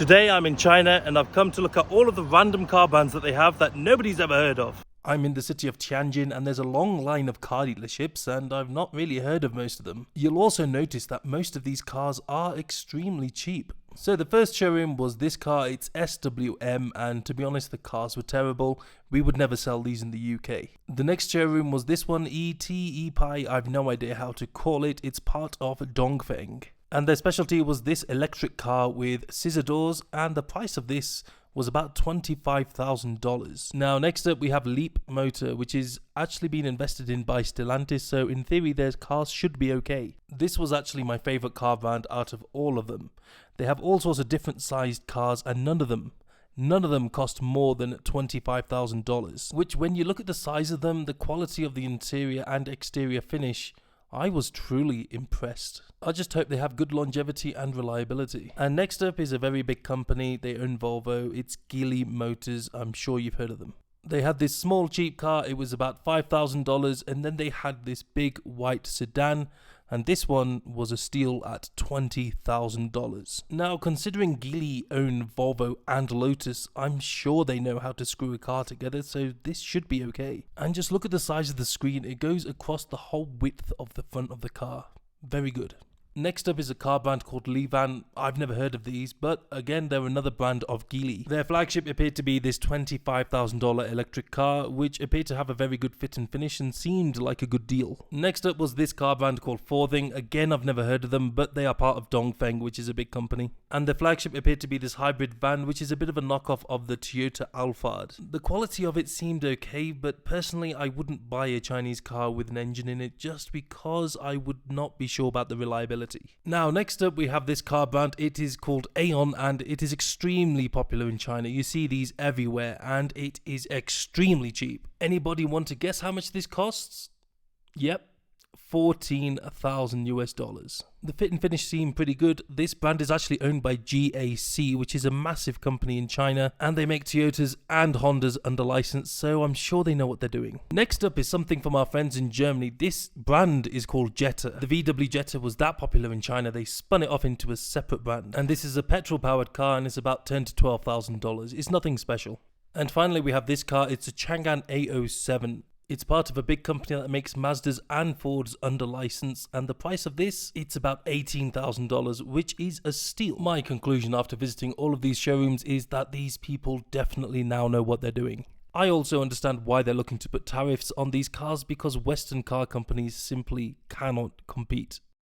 Today I'm in China and I've come to look at all of the random car brands that they have that nobody's ever heard of. I'm in the city of Tianjin and there's a long line of car dealerships and I've not really heard of most of them. You'll also notice that most of these cars are extremely cheap. So the first showroom was this car, it's SWM, and to be honest the cars were terrible. We would never sell these in the UK. The next showroom was this one, EPI, I've no idea how to call it, it's part of Dongfeng. And their specialty was this electric car with scissor doors, and the price of this was about $25,000. Now next up we have Leap Motor, which is actually being invested in by Stellantis, so in theory their cars should be okay. This was actually my favourite car brand out of all of them. They have all sorts of different sized cars and none of them cost more than $25,000, which when you look at the size of them, the quality of the interior and exterior finish, I was truly impressed. I just hope they have good longevity and reliability. And next up is a very big company. They own Volvo. It's Geely Motors. I'm sure you've heard of them. They had this small cheap car. It was about $5,000. And then they had this big white sedan. And this one was a steal at $20,000. Now, considering Geely own Volvo and Lotus, I'm sure they know how to screw a car together, so this should be okay. And just look at the size of the screen. It goes across the whole width of the front of the car. Very good. Next up is a car brand called Livan. I've never heard of these, but again, they're another brand of Geely. Their flagship appeared to be this $25,000 electric car, which appeared to have a very good fit and finish and seemed like a good deal. Next up was this car brand called Forthing. Again, I've never heard of them, but they are part of Dongfeng, which is a big company. And the flagship appeared to be this hybrid van, which is a bit of a knockoff of the Toyota Alphard. The quality of it seemed okay, but personally, I wouldn't buy a Chinese car with an engine in it just because I would not be sure about the reliability. Now, next up we have this car brand. It is called Aeon and it is extremely popular in China. You see these everywhere and it is extremely cheap. Anybody want to guess how much this costs? Yep. $14,000. The fit and finish seem pretty good. This brand is actually owned by GAC, which is a massive company in China, and they make Toyotas and Hondas under license, so I'm sure they know what they're doing. Next up is something from our friends in Germany. This brand is called Jetta. The VW Jetta was that popular in China, they spun it off into a separate brand, and this is a petrol-powered car and it's about $10,000 to $12,000. It's nothing special. And finally we have this car. It's a Chang'an A07. It's part of a big company that makes Mazdas and Fords under license, and the price of this, it's about $18,000, which is a steal. My conclusion after visiting all of these showrooms is that these people definitely now know what they're doing. I also understand why they're looking to put tariffs on these cars because Western car companies simply cannot compete.